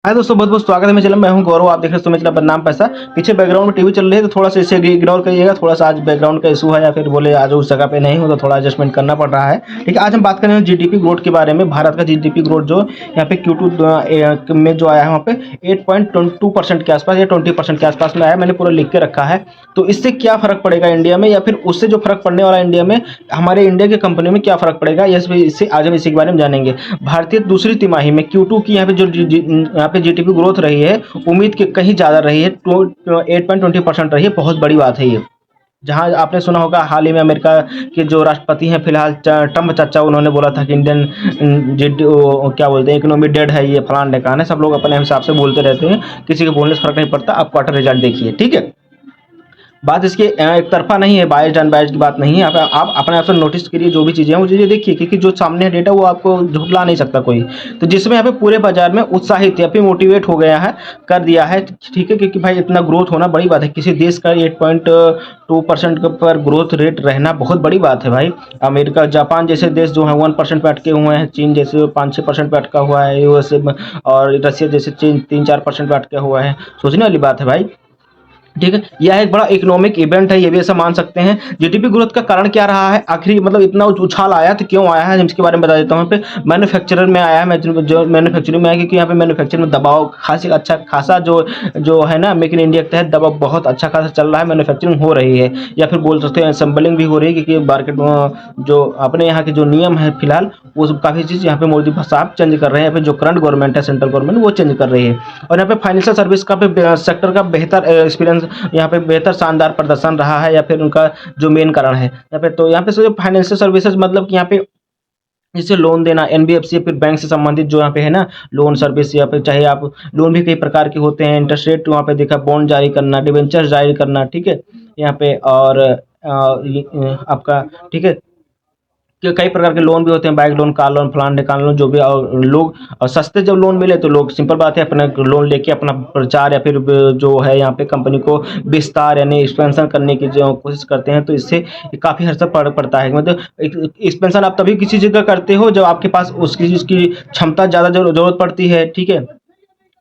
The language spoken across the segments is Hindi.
हाय दोस्तों, बहुत बहुत स्वागत है। मैं हूं गौरव। आप देख रहे हो मैं बदनाम पैसा। पीछे बैकग्राउंड में टीवी चल रही है तो थोड़ा सा इसे इग्नोर करिएगा। थोड़ा सा आज बैकग्राउंड का इशू है या फिर बोले आज उस जगह पे नहीं हो तो थोड़ा एडजस्टमेंट करना पड़ रहा है। ठीक है, आज हम बात कर रहे हैं जीडीपी ग्रोथ के बारे में। भारत का जीडीपी ग्रोथ जो यहाँ पे Q2 में जो आया है वहाँ पे 8.2% के आसपास या 20% के आसपास में आया। मैंने पूरा लिख के रखा है। तो इससे क्या फर्क पड़ेगा इंडिया में, या फिर उससे जो फर्क पड़ने वाला इंडिया में, हमारे इंडिया की कंपनियों में क्या फर्क पड़ेगा, इससे आज हम इसी के बारे में जानेंगे। भारतीय दूसरी तिमाही में Q2 की यहाँ पे जो यहाँ पे जीडीपी ग्रोथ रही है, उम्मीद के कहीं ज़्यादा रही है। 8.20% रही है। बहुत बड़ी बात है ये। जहां आपने सुना होगा हाल ही में अमेरिका के जो राष्ट्रपति हैं फिलहाल ट्रम्प चाचा, उन्होंने बोला था कि इंडियन क्या बोलते हैं, इकोनॉमी डेड है, ये फलान ढेकान है। सब लोग अपने हिसाब से बोलते रहते हैं, किसी के बोलने से फर्क नहीं पड़ता। आप क्वार्टर रिजल्ट देखिए। ठीक है, बात इसकी एक तरफा नहीं है, बायस्ड अनबायस्ड की बात नहीं है। आप अपने आप से नोटिस करिए जो भी चीज़ें हैं वो चीज़ें देखिए, क्योंकि जो सामने है डेटा वो आपको झुठला नहीं सकता कोई। तो जिसमें यहाँ पे पूरे बाजार में उत्साहित या फिर मोटिवेट हो गया है, कर दिया है। ठीक है, क्योंकि भाई इतना ग्रोथ होना बड़ी बात है। किसी देश का 8.2% पर ग्रोथ रेट रहना बहुत बड़ी बात है भाई। अमेरिका, जापान जैसे देश जो है 1% पे अटके हुए हैं। चीन जैसे 5-6% पे अटका हुआ है। यूएसए और रसिया जैसे चीन 3-4% पे अटके हुआ है। सोचने वाली बात है भाई। ठीक है, यह एक बड़ा इकोनॉमिक इवेंट है, ये भी ऐसा मान सकते हैं। जीडीपी ग्रोथ का कारण क्या रहा है आखिर, मतलब इतना उछाल आया तो क्यों आया है, इसके बारे में बता देता हूँ। यहाँ पे मैन्युफैक्चरर में आया है, जो मैन्युफैक्चरिंग में आया, क्योंकि यहाँ पे मैन्युफैक्चरिंग में दबाव खासी अच्छा खासा जो जो है ना, मेक इन इंडिया के तहत दबाव बहुत अच्छा खासा चल रहा है। मैन्युफैक्चरिंग हो रही है, या फिर बोल सकते हैं असेंबलिंग भी हो रही है, क्योंकि मार्केट में जो अपने यहाँ के जो नियम है फिलहाल वो सब काफ़ी चीज़ यहाँ पे मोदी साहब चेंज कर रहे हैं। यहाँ पे जो करंट गवर्नमेंट है, सेंट्रल गवर्नमेंट, वो चेंज कर रही है। और यहाँ पे फाइनेंशियल सर्विस का सेक्टर का बेहतर एक्सपीरियंस, यहाँ पे बेहतर शानदार प्रदर्शन रहा है, या फिर उनका जो मेन कारण है यहाँ पे जो फाइनेंशियल सर्विसेज, मतलब कि यहाँ पे जैसे लोन देना, एनबीएफसी या फिर बैंक से संबंधित जो यहाँ पे है ना लोन सर्विस, या फिर चाहे आप लोन भी कई प्रकार के होते हैं। इंटरेस्ट रेट वहाँ पे देखा, बॉन्ड जारी करना, डिवेंचर जारी करना। ठीक है, यहाँ पे और आपका, ठीक है, कि कई प्रकार के लोन भी होते हैं, बाइक लोन, कार लोन, फलान ढिकान लोन, जो भी। और लोग, और सस्ते जब लोन मिले तो लोग सिंपल बात है अपना लोन लेके अपना प्रचार या फिर जो है यहाँ पे कंपनी को विस्तार यानी एक्सपेंशन करने की जो कोशिश करते हैं। तो इससे काफ़ी हद तक पड़ता है। मतलब एक्सपेंशन आप तभी किसी चीज़ का करते हो जब आपके पास उसकी चीज़ की क्षमता ज़्यादा जरूरत पड़ती है। ठीक है,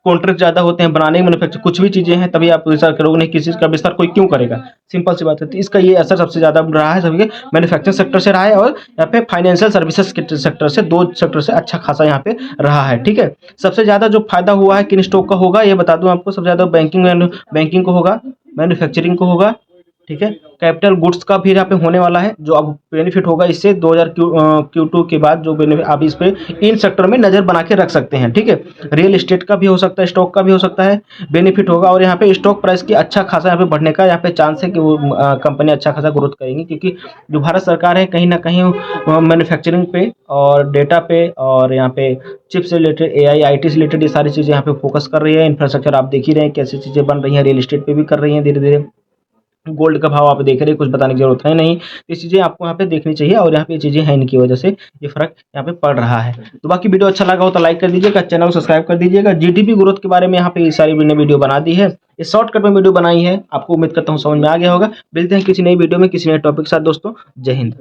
कॉन्ट्रैक्ट ज़्यादा होते हैं बनाने में, मैन्युफैक्चर कुछ भी चीज़ें हैं, तभी आप विस्तार करोगे। नहीं, किसी चीज़ का विस्तार कोई क्यों करेगा, सिंपल सी बात है। तो इसका ये असर सबसे ज़्यादा रहा है सभी के मैन्युफैक्चरिंग सेक्टर से रहा है, और यहाँ पे फाइनेंशियल सर्विसेज के सेक्टर से, दो सेक्टर से अच्छा खासा यहाँ पे रहा है। ठीक है, सबसे ज़्यादा जो फायदा हुआ है किन स्टॉक का होगा ये बता दूं आपको। सबसे ज़्यादा बैंकिंग को होगा, मैन्युफैक्चरिंग को होगा। ठीक है, कैपिटल गुड्स का भी यहाँ पे होने वाला है, जो अब बेनिफिट होगा इससे 2000 Q2 के बाद जो बेनिफिट आप इस पे इन सेक्टर में नज़र बना के रख सकते हैं। ठीक है, रियल एस्टेट का भी हो सकता है, स्टॉक का भी हो सकता है, बेनिफिट होगा। और यहाँ पे स्टॉक प्राइस की अच्छा खासा यहाँ पे बढ़ने का यहाँ पे चांस है कि वो कंपनी अच्छा खासा ग्रोथ करेंगी, क्योंकि जो भारत सरकार है कहीं ना कहीं मैन्युफैक्चरिंग पे और डेटा पे और यहाँ पे चिप से रिलेटेड, AI IT से रिलेटेड ये सारी चीज़ें यहाँ पे फोकस कर रही है। इंफ्रास्ट्रक्चर आप देख ही रहे हैं कैसी चीज़ें बन रही हैं, रियल एस्टेट पे भी कर रही हैं धीरे धीरे। गोल्ड का भाव आप देख रहे हैं, कुछ बताने की जरूरत है नहीं। ये चीज़ें आपको यहाँ पे देखनी चाहिए, और यहाँ पे ये चीज़ें हैं, इनकी वजह से ये फर्क यहाँ पे पड़ रहा है। तो बाकी वीडियो अच्छा लगा हो तो लाइक कर दीजिएगा, चैनल को सब्सक्राइब कर दीजिएगा। जीडीपी ग्रोथ के बारे में यहाँ पे ये सारी मैंने वीडियो बना दी है, ये शॉर्टकट में वीडियो बनाई है। आपको उम्मीद करता हूँ समझ में आ गया होगा। मिलते हैं किसी नई वीडियो में किसी नए टॉपिक के साथ दोस्तों। जय हिंद।